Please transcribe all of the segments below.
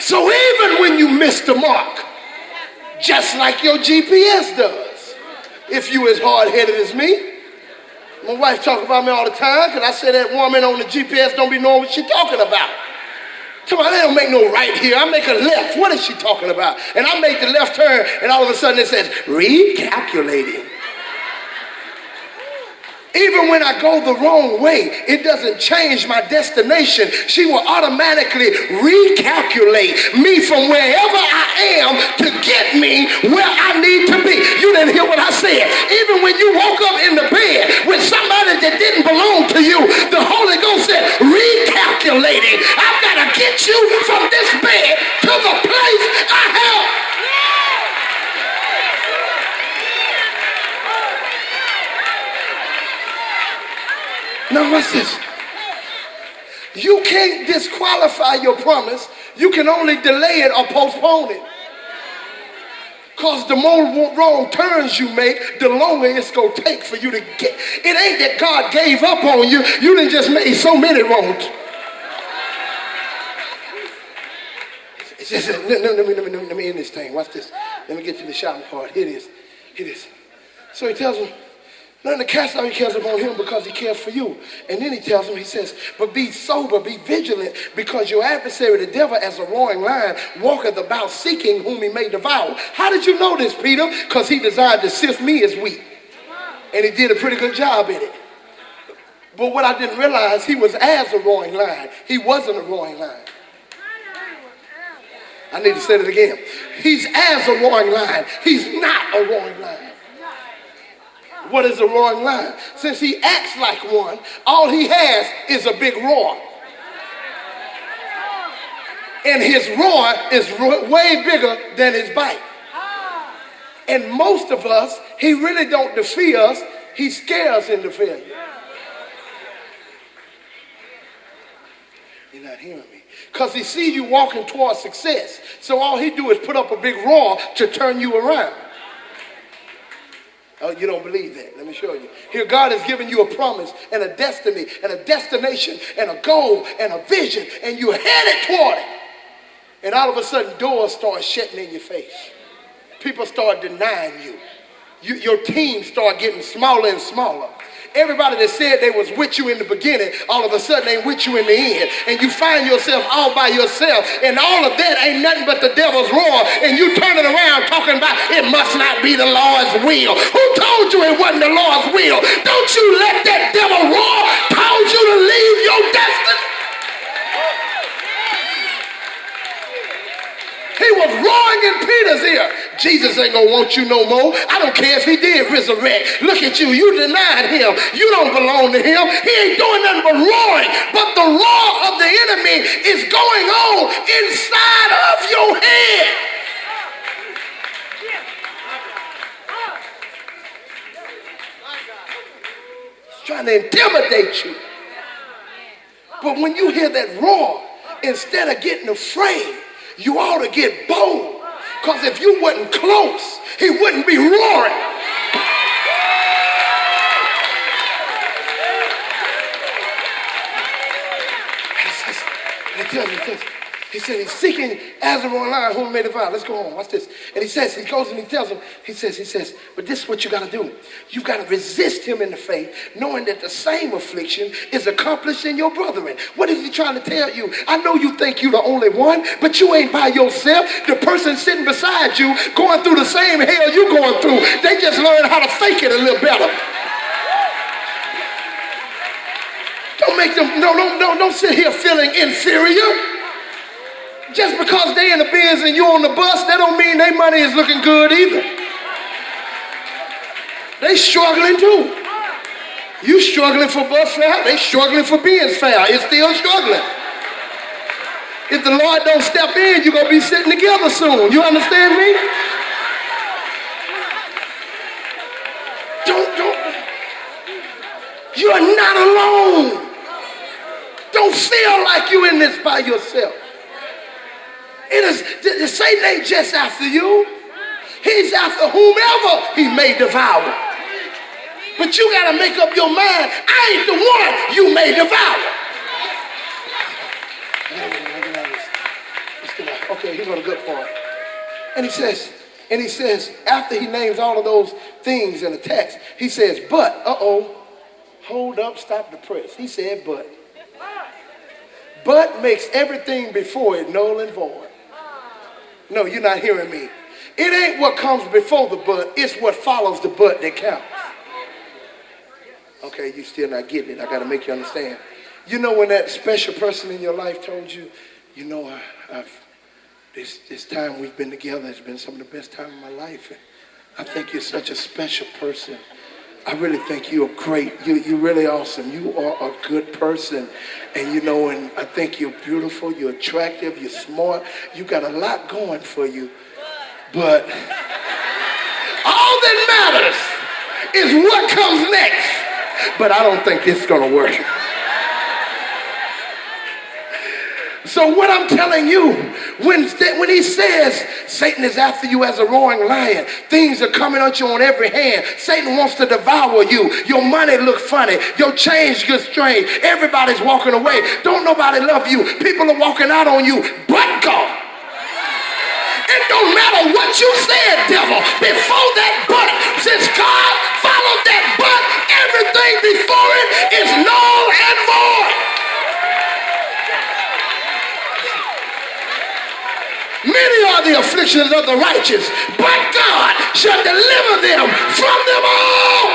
So even when you miss the mark, just like your GPS does, if you as hard-headed as me, my wife talk about me all the time because I say that woman on the GPS don't be knowing what she talking about. Come on, they don't make no right here. I make a left. What is she talking about? And I make the left turn, and all of a sudden it says, recalculating. Even when I go the wrong way, it doesn't change my destination. She will automatically recalculate me from wherever I am to get me where I need to be. You didn't hear what I said. Even when you woke up in the bed with somebody that didn't belong to you, the Holy Ghost said, recalculating. I've got to get you from this bed to the place I have. Now watch this. You can't disqualify your promise. You can only delay it or postpone it. Because the more wrong turns you make, the longer it's going to take for you to get. It ain't that God gave up on you. You done just made so many wrongs. Let me end this thing. Watch this. Let me get to the shouting part. Here it is. Here it is. So he tells him, learn to cast all your cares upon him because he cares for you. And then he tells him, he says, but be sober, be vigilant, because your adversary, the devil, as a roaring lion, walketh about seeking whom he may devour. How did you know this, Peter? Because he desired to sift me as wheat. And he did a pretty good job in it. But what I didn't realize, he was as a roaring lion. He wasn't a roaring lion. I need to say it again. He's as a roaring lion. He's not a roaring lion. What is a roaring lion? Since he acts like one, all he has is a big roar. And his roar is way bigger than his bite. And most of us, he really don't defeat us. He scares us into failure. You're not hearing me. Because he sees you walking towards success. So all he do is put up a big roar to turn you around. Oh, you don't believe that. Let me show you. Here, God has given you a promise and a destiny and a destination and a goal and a vision, and you're headed toward it. And all of a sudden, doors start shutting in your face. People start denying you. Your team start getting smaller and smaller. Everybody that said they was with you in the beginning, all of a sudden they with you in the end. And you find yourself all by yourself. And all of that ain't nothing but the devil's roar. And you turning around talking about it must not be the Lord's will. Who told you it wasn't the Lord's will? Don't you let that devil roar cause you to leave your destiny. He was roaring in Peter's ear. Jesus ain't gonna want you no more. I don't care if he did resurrect. Look at you. You denied him. You don't belong to him. He ain't doing nothing but roaring. But the roar of the enemy is going on inside of your head. He's trying to intimidate you. But when you hear that roar, instead of getting afraid, you ought to get bold. Because if you wasn't close, he wouldn't be roaring. He tells me this. He said he's seeking as a roaring lion whom he may devour. Let's go on. Watch this. And he says, he goes and he tells him, he says, but this is what you got to do. You got to resist him in the faith, knowing that the same affliction is accomplished in your brethren. What is he trying to tell you? I know you think you're the only one, but you ain't by yourself. The person sitting beside you going through the same hell you're going through. They just learned how to fake it a little better. Don't make them, don't sit here feeling inferior. Just because they in the Benz and you on the bus, that don't mean their money is looking good either. They struggling too. You struggling for bus fare, they struggling for Benz fare. It's still struggling. If the Lord don't step in, you're going to be sitting together soon. You understand me? You're not alone. Don't feel like you're in this by yourself. Satan ain't just after you. He's after whomever he may devour. But you got to make up your mind, I ain't the one you may devour. Okay, Here's what a good part. And he says, after he names all of those things in the text, he says, but, hold up, stop the press. He said, but makes everything before it null and void. No, you're not hearing me. It ain't what comes before the but, it's what follows the but that counts. Okay, you still not getting it. I got to make you understand. You know when that special person in your life told you, you know, this time we've been together has been some of the best time of my life. And I think you're such a special person. I really think you're great. You're really awesome. You are a good person. And you know, and I think you're beautiful, you're attractive, you're smart. You got a lot going for you. But all that matters is what comes next. But I don't think this is going to work. So what I'm telling you, when he says Satan is after you as a roaring lion, things are coming at you on every hand. Satan wants to devour you. Your money looks funny. Your change gets strange. Everybody's walking away. Don't nobody love you. People are walking out on you, but God. It don't matter what you said, devil, before that but. Since God followed that but, everything before it is null and void. Many are the afflictions of the righteous, but God shall deliver them from them all.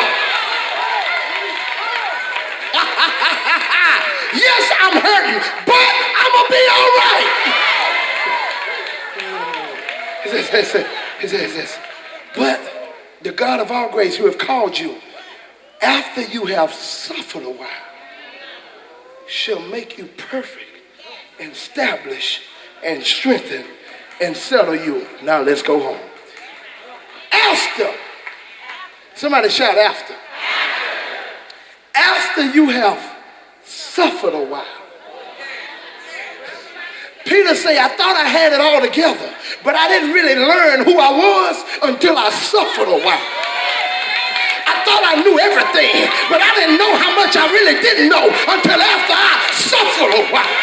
Yes, I'm hurting, but I'm going to be all right. He says, but the God of all grace who have called you, after you have suffered a while, shall make you perfect and establish and strengthen and settle you. Now let's go home. After. Somebody shout after. After you have suffered a while. Peter say, I thought I had it all together, but I didn't really learn who I was until I suffered a while. I thought I knew everything, but I didn't know how much I really didn't know until after I suffered a while.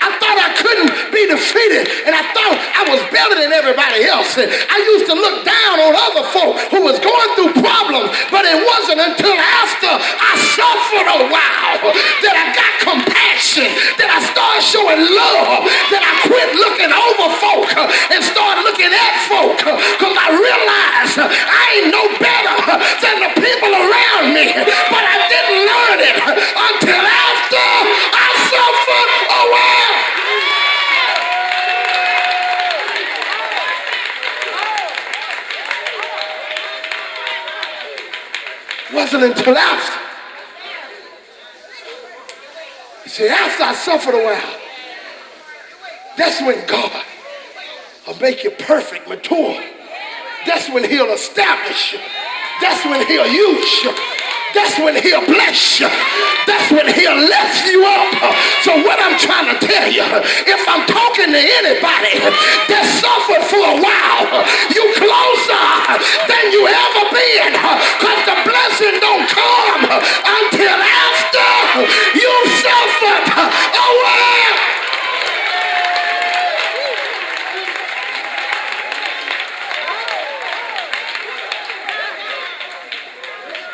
I thought I couldn't be defeated, and I thought I was better than everybody else. And I used to look down on other folk who was going through problems, but it wasn't until after I suffered a while that I got compassion, that I started showing love, that I quit looking over folk and started looking at folk, because I realized I ain't no better than the people around me, but I didn't learn it until after I suffered a while. Wasn't until after. You see, after I suffered a while, that's when God will make you perfect, mature. That's when he'll establish you. That's when he'll use you. That's when he'll bless you. That's when he'll lift you up. So what I'm trying to tell you, if I'm talking to anybody that suffered for a while, you closer than you ever been, because the blessing don't come until after you suffered a while.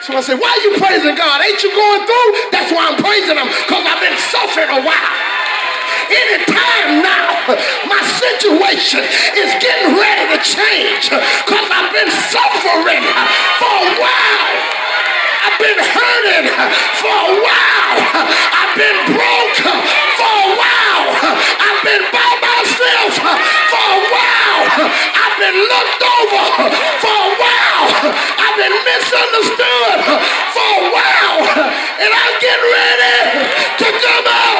So I said, why are you praising God? Ain't you going through? That's why I'm praising him, because I've been suffering a while. Anytime now, my situation is getting ready to change, because I've been suffering for a while. I've been hurting for a while. I've been broke for a while. I've been by myself for a while. I've been looked over for a while. I've been misunderstood for a while. And I'm getting ready to come out.